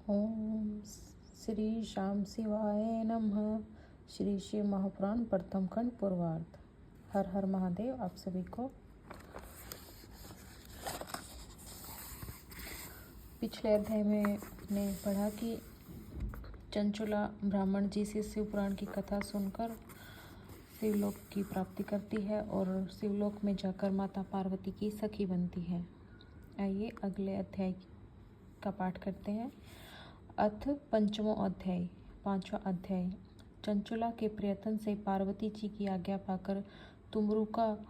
ओम श्री श्याम शिवाय नमः। श्री शिव महापुराण प्रथम खंड पूर्वार्ध। हर हर महादेव। आप सभी को पिछले अध्याय में ने पढ़ा कि चंचुला ब्राह्मण जी से शिव पुराण की कथा सुनकर शिवलोक की प्राप्ति करती है और शिवलोक में जाकर माता पार्वती की सखी बनती है। आइए अगले अध्याय का पाठ करते हैं। अथ पंचमो अध्याय, पांचवा अध्याय। चंचुला के प्रयत्न से पार्वती जी की आज्ञा पाकर तुमरुका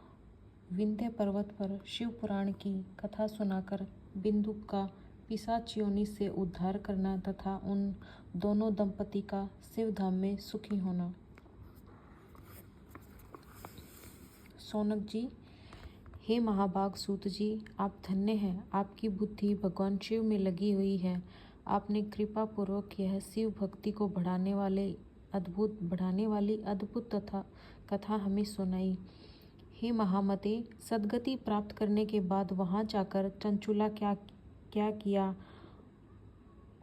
विंध्य पर्वत पर शिव पुराण की कथा सुनाकर बिंदुक का पिशाच योनि से उद्धार करना तथा उन दोनों दंपति का शिवधाम में सुखी होना। सौनक जी, हे महाभाग सूत जी, आप धन्य हैं। आपकी बुद्धि भगवान शिव में लगी हुई है। आपने कृपा पूर्वक यह शिव भक्ति को बढ़ाने वाली अद्भुत तथा कथा हमें सुनाई। हे महामते, सद्गति प्राप्त करने के बाद वहां जाकर चंचुला क्या किया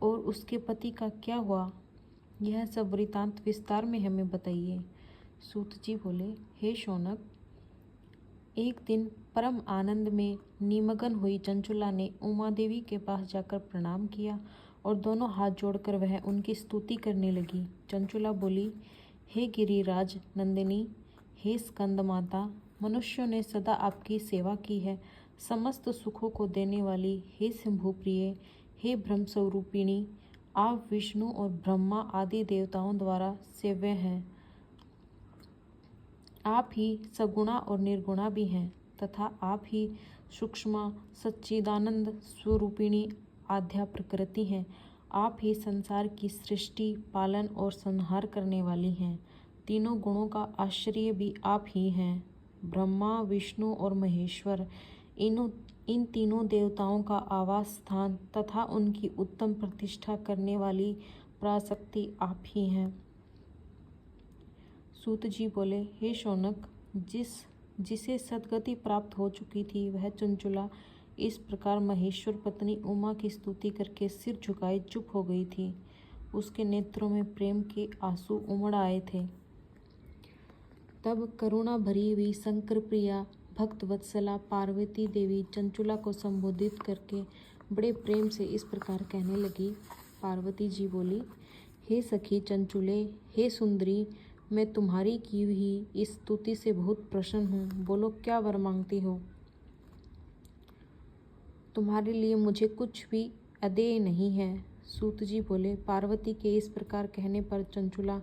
और उसके पति का क्या हुआ, यह सब वृतांत विस्तार में हमें बताइए। सूत जी बोले, हे शौनक, एक दिन परम आनंद में निमग्न हुई चंचुला ने उमा देवी के पास जाकर प्रणाम किया और दोनों हाथ जोड़कर वह उनकी स्तुति करने लगी। चंचुला बोली, हे गिरिराज नंदिनी, हे स्कंद माता, मनुष्यों ने सदा आपकी सेवा की है। समस्त सुखों को देने वाली हे शंभु प्रिय, हे ब्रह्म स्वरूपिणी, आप विष्णु और ब्रह्मा आदि देवताओं द्वारा सेव्य हैं। आप ही सगुणा और निर्गुणा भी हैं तथा आप ही सूक्ष्म सच्चिदानंद स्वरूपिणी आद्या प्रकृति हैं। आप ही संसार की सृष्टि, पालन और संहार करने वाली हैं। तीनों गुणों का आश्रय भी आप ही हैं। ब्रह्मा, विष्णु और महेश्वर, इन तीनों देवताओं का आवास स्थान तथा उनकी उत्तम प्रतिष्ठा करने वाली पराशक्ति आप ही हैं। सूत जी बोले, हे शौनक, जिसे सद्गति प्राप्त हो चुकी थी वह चंचुला इस प्रकार महेश्वर पत्नी उमा की स्तुति करके सिर झुकाए चुप हो गई थी। उसके नेत्रों में प्रेम के आंसू उमड़ आए थे। तब करुणा भरी हुई शंकर प्रिया भक्त वत्सला पार्वती देवी चंचुला को संबोधित करके बड़े प्रेम से इस प्रकार कहने लगी। पार्वती जी बोली, हे सखी चंचुले, हे सुंदरी, मैं तुम्हारी की हुई इस स्तुति से बहुत प्रसन्न हूँ। बोलो, क्या वर मांगती हो? तुम्हारे लिए मुझे कुछ भी अदेय नहीं है। सूत जी बोले, पार्वती के इस प्रकार कहने पर चंचुला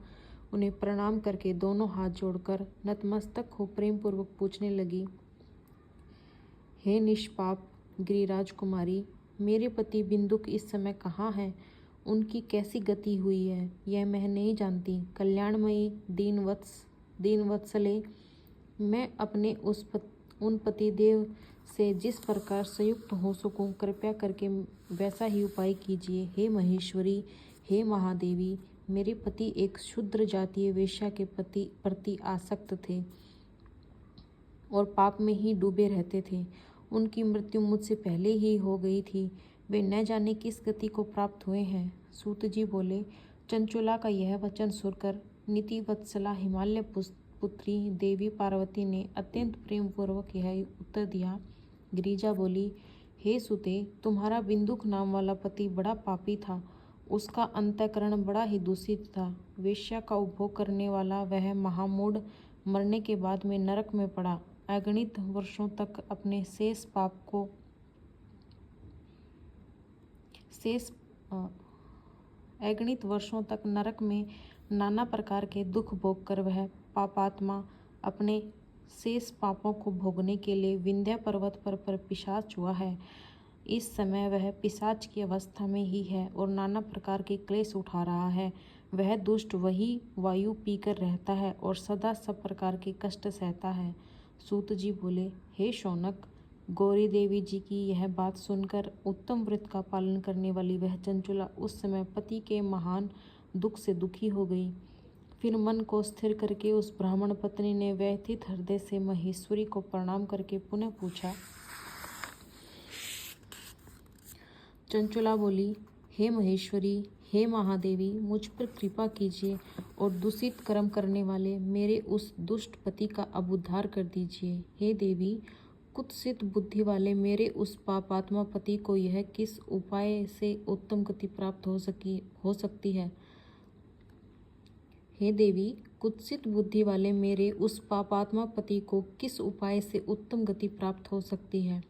उन्हें प्रणाम करके दोनों हाथ जोड़कर नतमस्तक हो प्रेम पूर्वक पूछने लगी, हे निष्पाप गिरिराज कुमारी, मेरे पति बिंदुक इस समय कहाँ हैं? उनकी कैसी गति हुई है यह मैं नहीं जानती। कल्याणमयी दीनवत्सले, मैं अपने उन पतिदेव से जिस प्रकार संयुक्त हो सकूं, कृपया करके वैसा ही उपाय कीजिए। हे महेश्वरी, हे महादेवी, मेरे पति एक शूद्र जातीय वेश्या के प्रति आसक्त थे और पाप में ही डूबे रहते थे। उनकी मृत्यु मुझसे पहले ही हो गई थी। वे न जाने किस गति को प्राप्त हुए हैं। सूत जी बोले, चंचुला का यह वचन सुनकर नीतिवत्सला हिमालय पुत्री देवी पार्वती ने अत्यंत प्रेम पूर्वक यह उत्तर दिया। गिरिजा बोली, हे सुते, तुम्हारा बिंदुक नाम वाला पति बड़ा पापी था। उसका अंतःकरण बड़ा ही दूषित था। वेश्या का उपभोग करने वाला वह महामूढ़ मरने के बाद में नरक में पड़ा। अगणित वर्षों तक अपने अगणित वर्षों तक नरक में नाना प्रकार के दुख भोग कर वह पापात्मा अपने शेष पापों को भोगने के लिए विंध्य पर्वत पर पिशाच हुआ है। इस समय वह पिशाच की अवस्था में ही है और नाना प्रकार के क्लेश उठा रहा है। वह दुष्ट वही वायु पीकर रहता है और सदा सब प्रकार के कष्ट सहता है। सूत जी बोले, हे शौनक, गौरी देवी जी की यह बात सुनकर उत्तम व्रत का पालन करने वाली वह चंचुला उस समय पति के महान दुख से दुखी हो गई। फिर मन को स्थिर करके उस ब्राह्मण पत्नी ने व्यथित हृदय से महेश्वरी को प्रणाम करके पुनः पूछा। चंचुला बोली, हे महेश्वरी, हे महादेवी, मुझ पर कृपा कीजिए और दूषित कर्म करने वाले मेरे उस दुष्ट पति का अब उद्धार कर दीजिए। हे देवी, कुत्सित बुद्धि वाले मेरे उस पापात्मा पति को यह किस उपाय से उत्तम गति प्राप्त हो सकती है। हे देवी, कुत्सित बुद्धि वाले मेरे उस पापात्मा पति को किस उपाय से उत्तम गति प्राप्त हो सकती है,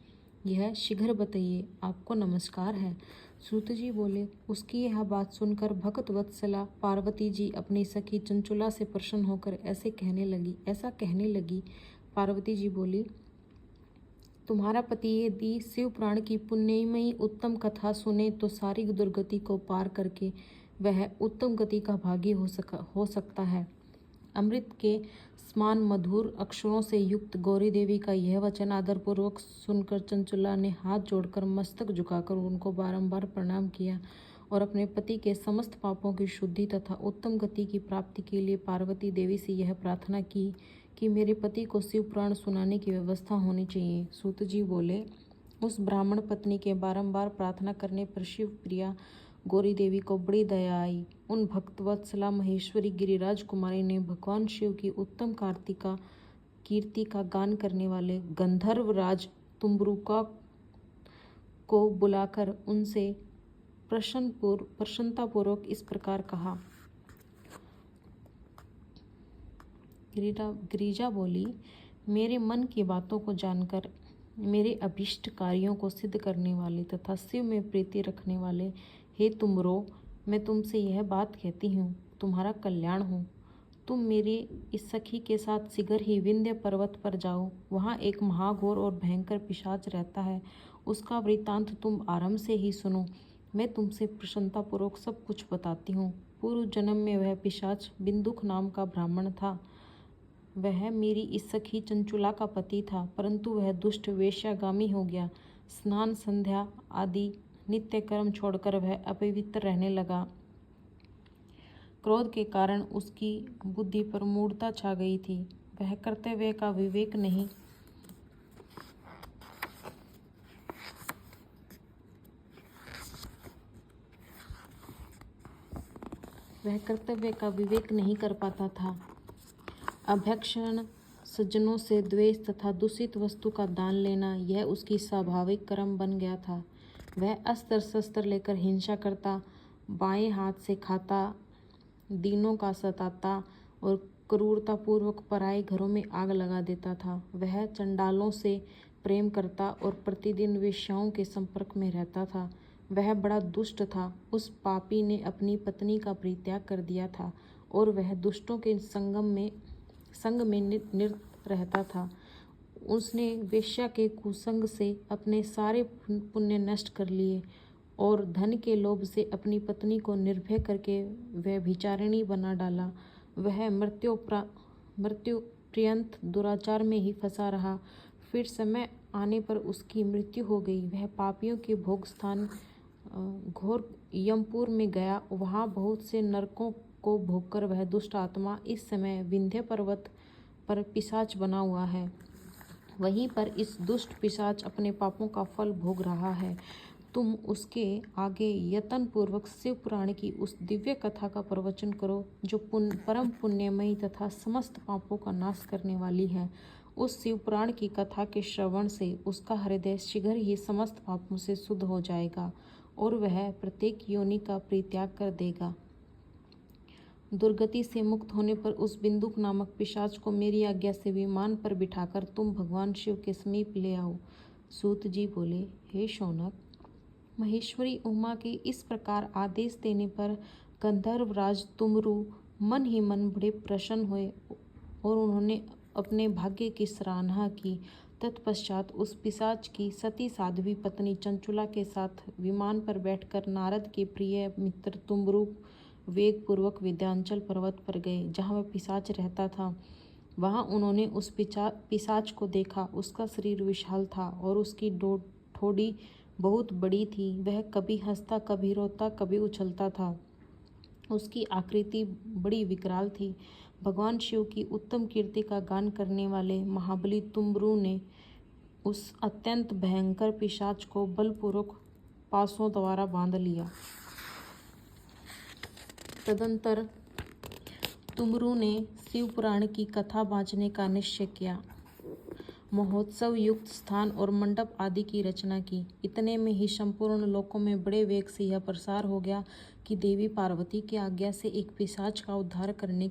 यह शीघ्र बताइए। आपको नमस्कार है। सूत जी बोले। उसकी यह बात सुनकर भक्त वत्सला पार्वती जी अपनी सखी चंचुला से प्रसन्न होकर ऐसा कहने लगी। पार्वती जी बोली, तुम्हारा पति यदि शिव पुराण की पुण्यमयी उत्तम कथा सुने तो सारी दुर्गति को पार करके वह उत्तम गति का भागी हो सकता है। अमृत के समान मधुर अक्षरों से युक्त गौरी देवी का यह वचन आदरपूर्वक सुनकर चंचुला ने हाथ जोड़कर मस्तक झुकाकर उनको बारंबार प्रणाम किया और अपने पति के समस्त पापों की शुद्धि तथा उत्तम गति की प्राप्ति के लिए पार्वती देवी से यह प्रार्थना की कि मेरे पति को शिव पुराण सुनाने की व्यवस्था होनी चाहिए। सूत जी बोले, उस ब्राह्मण पत्नी के बारंबार प्रार्थना करने पर शिव प्रिया गौरी देवी को बड़ी दया आई। उन भक्तवत्सला महेश्वरी गिरिराज कुमारी ने भगवान शिव की उत्तम कीर्ति का गान करने वाले गंधर्व राज तुम्बरुका को बुलाकर उनसे प्रसन्नतापूर्वक इस प्रकार कहा। गिरिजा बोली, मेरे मन की बातों को जानकर मेरे अभिष्ट कार्यों को सिद्ध करने वाले तथा शिव में प्रीति रखने वाले हे तुमरो, मैं तुमसे यह बात कहती हूँ, तुम्हारा कल्याण हो। तुम मेरी इस सखी के साथ शीघ्र ही विंध्य पर्वत पर जाओ। वहाँ एक महाघोर और भयंकर पिशाच रहता है। उसका वृत्तांत तुम आरंभ से ही सुनो। मैं तुमसे प्रसन्नतापूर्वक सब कुछ बताती हूँ। पूर्व जन्म में वह पिशाच बिंदुक नाम का ब्राह्मण था। वह मेरी इस सखी चंचुला का पति था, परंतु वह दुष्ट वेश्यागामी हो गया। स्नान संध्या आदि नित्य कर्म छोड़कर वह अपवित्र रहने लगा। क्रोध के कारण उसकी बुद्धि पर मूढ़ता छा गई थी। वह कर्तव्य का विवेक नहीं कर पाता था। अभक्षण, सज्जनों से द्वेष तथा दूषित वस्तु का दान लेना यह उसकी स्वाभाविक कर्म बन गया था। वह अस्त्र शस्त्र लेकर हिंसा करता, बाएं हाथ से खाता, दीनों का सताता और क्रूरतापूर्वक पराए घरों में आग लगा देता था। वह चंडालों से प्रेम करता और प्रतिदिन वेश्याओं के संपर्क में रहता था। वह बड़ा दुष्ट था। उस पापी ने अपनी पत्नी का परित्याग कर दिया था और वह दुष्टों के संग में निरत रहता था। उसने वेश्या के कुसंग से अपने सारे पुण्य नष्ट कर लिए और धन के लोभ से अपनी पत्नी को निर्भय करके वह भिचारिणी बना डाला। वह मृत्यु पर्यंत दुराचार में ही फंसा रहा। फिर समय आने पर उसकी मृत्यु हो गई। वह पापियों के भोग स्थान घोर यमपुर में गया। वहाँ बहुत से नरकों को भोगकर वह दुष्ट आत्मा इस समय विंध्य पर्वत पर पिशाच बना हुआ है। वहीं पर इस दुष्ट पिशाच अपने पापों का फल भोग रहा है। तुम उसके आगे यत्न पूर्वक शिव पुराण की उस दिव्य कथा का प्रवचन करो जो परम पुण्यमयी तथा समस्त पापों का नाश करने वाली है। उस शिव पुराण की कथा के श्रवण से उसका हृदय शीघ्र ही समस्त पापों से शुद्ध हो जाएगा और वह प्रत्येक योनि का परित्याग कर देगा। दुर्गति से मुक्त होने पर उस बिंदुक नामक पिशाच को मेरी आज्ञा से विमान पर बिठाकर तुम भगवान शिव के समीप ले आओ। सूत जी बोले, हे शौनक, महेश्वरी उमा के इस प्रकार आदेश देने पर गंधर्वराज तुमरु मन ही मन बड़े प्रसन्न हुए और उन्होंने अपने भाग्य की सराहना की। तत्पश्चात उस पिशाच की सती साध्वी पत्नी चंचुला के साथ विमान पर बैठकर नारद के प्रिय मित्र तुमरु वेगपूर्वक विंध्याचल पर्वत पर गए, जहाँ वह पिशाच रहता था। वहाँ उन्होंने उस पिशाच को देखा। उसका शरीर विशाल था और उसकी ठोड़ी बहुत बड़ी थी। वह कभी हंसता, कभी रोता, कभी उछलता था। उसकी आकृति बड़ी विकराल थी। भगवान शिव की उत्तम कीर्ति का गान करने वाले महाबली तुमरु ने उस अत्यंत भयंकर पिशाच को बलपूर्वक पासों द्वारा बांध लिया। तदंतर तुमरू ने शिव पुराण की कथा बांचने का निश्चय किया। महोत्सव युक्त स्थान और मंडप आदि की रचना की। इतने में ही संपूर्ण लोकों में बड़े वेग से यह प्रसार हो गया कि देवी पार्वती की आज्ञा से एक पिशाच का उद्धार करने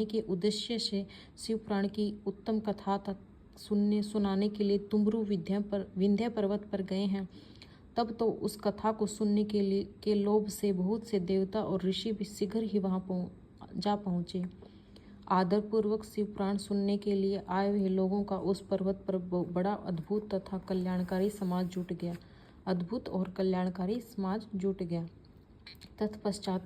के उद्देश्य से शिव पुराण की उत्तम कथा सुनाने के लिए तुमरू विंध्य पर्वत पर गए हैं। तब तो उस कथा को सुनने के लोभ से बहुत से देवता और ऋषि भी शीघ्र ही वहां जा पहुंचे। आदरपूर्वक शिव पुराण सुनने के लिए आए हुए लोगों का उस पर्वत पर बड़ा अद्भुत तथा कल्याणकारी समाज जुट गया। तत्पश्चात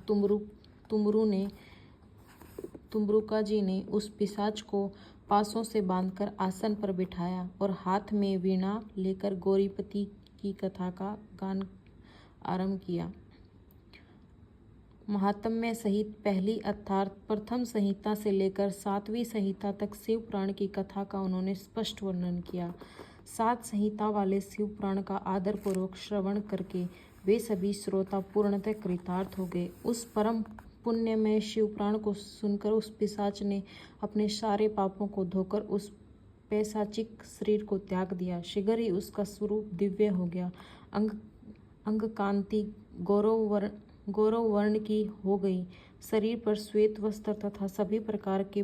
तुमरुका जी ने उस पिशाच को पासों से बांधकर आसन पर बिठाया और हाथ में वीणा लेकर गौरीपति की कथा का गान आरंभ किया। महात्म्य सहित पहली अर्थात प्रथम संहिता से लेकर 7वीं संहिता तक शिव पुराण की कथा का उन्होंने स्पष्ट वर्णन किया। 7 संहिता वाले शिव पुराण का आदरपूर्वक श्रवण करके वे सभी श्रोता पूर्णतः कृतार्थ हो गए। उस परम पुण्यमय शिव पुराण को सुनकर उस पिशाच ने अपने सारे पापों को धोकर उस पैशाचिक शरीर को त्याग दिया। शीघ्र ही उसका स्वरूप दिव्य हो गया। अंग कांति गौरव वर्ण की हो गई। शरीर पर श्वेत वस्त्र तथा सभी प्रकार के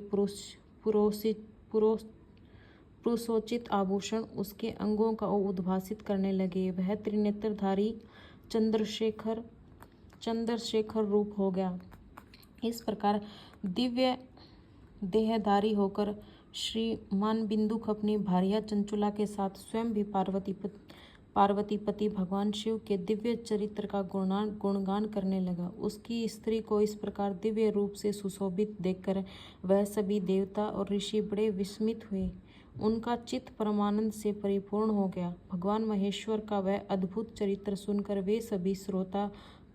पुरुषोचित आभूषण उसके अंगों का उद्भासित करने लगे। वह त्रिनेत्रधारी चंद्रशेखर रूप हो गया। इस प्रकार दिव्य देहधारी होकर श्रीमान बिंदुक अपनी भार्या चंचुला के साथ स्वयं भी पार्वतीपति भगवान शिव के दिव्य चरित्र का गुणगान करने लगा। उसकी स्त्री को इस प्रकार दिव्य रूप से सुशोभित देखकर वह सभी देवता और ऋषि बड़े विस्मित हुए। उनका चित्त परमानंद से परिपूर्ण हो गया। भगवान महेश्वर का वह अद्भुत चरित्र सुनकर वे सभी श्रोता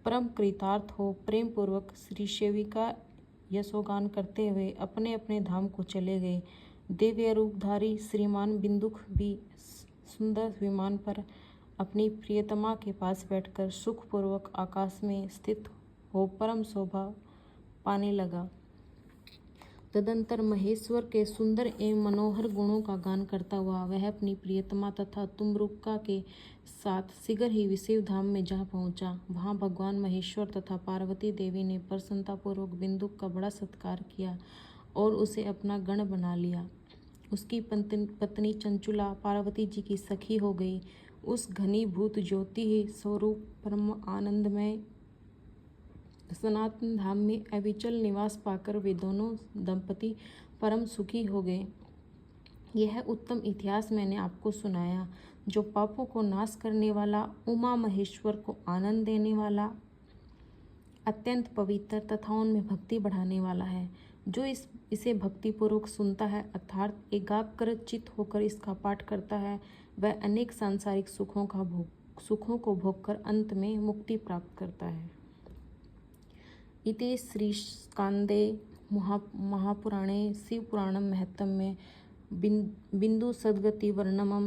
परम कृतार्थ हो प्रेम पूर्वक श्री शिव का यशोगान करते हुए अपने अपने धाम को चले गए। दिव्य रूपधारी श्रीमान बिंदुक भी सुंदर विमान पर अपनी प्रियतमा के पास बैठकर सुखपूर्वक आकाश में स्थित हो परम शोभा पाने लगा। तदंतर महेश्वर के सुंदर एवं मनोहर गुणों का गान करता हुआ वह अपनी प्रियतमा तथा तुमरुका के साथ शीघ्र ही विषय धाम में जा पहुंचा। वहां भगवान महेश्वर तथा पार्वती देवी ने प्रसन्नतापूर्वक बिंदुक का बड़ा सत्कार किया और उसे अपना गण बना लिया। उसकी पत्नी चंचुला पार्वती जी की सखी हो गई। उस घनीभूत ज्योति ही स्वरूप परम आनंदमय सनातन धाम में अविचल निवास पाकर वे दोनों दंपति परम सुखी हो गए। यह उत्तम इतिहास मैंने आपको सुनाया, जो पापों को नाश करने वाला, उमा महेश्वर को आनंद देने वाला, अत्यंत पवित्र तथा उनमें भक्ति बढ़ाने वाला है। जो इसे भक्तिपूर्वक सुनता है अर्थात एकाग्रचित होकर इसका पाठ करता है, वह अनेक सांसारिक सुखों को भोगकर अंत में मुक्ति प्राप्त करता है। इति श्री स्कांदे महापुराणे शिव पुराणम महत्म्य बिंदु सद्गति वर्णनम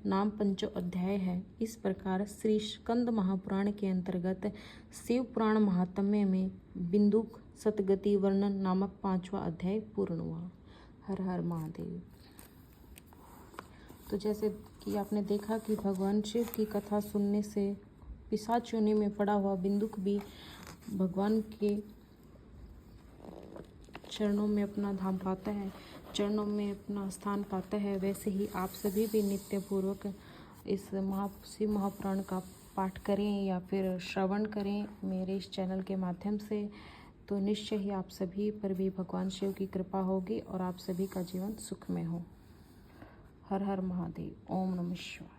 नाम 5 अध्याय है। इस प्रकार श्री स्कंद महापुराण के अंतर्गत शिव पुराण महात्म्य में बिंदुक सतगति वर्णन नामक 5वां अध्याय पूर्ण हुआ। हर हर महादेव। तो जैसे कि आपने देखा कि भगवान शिव की कथा सुनने से पिशाच योनि में पड़ा हुआ बिंदुक भी भगवान के चरणों में अपना धाम पाता है, चरणों में अपना स्थान पाता है। वैसे ही आप सभी भी नित्य पूर्वक इस शिव महापुराण का पाठ करें या फिर श्रवण करें मेरे इस चैनल के माध्यम से, तो निश्चय ही आप सभी पर भी भगवान शिव की कृपा होगी और आप सभी का जीवन सुखमय हो। हर हर महादेव। ओम नमः शिवाय।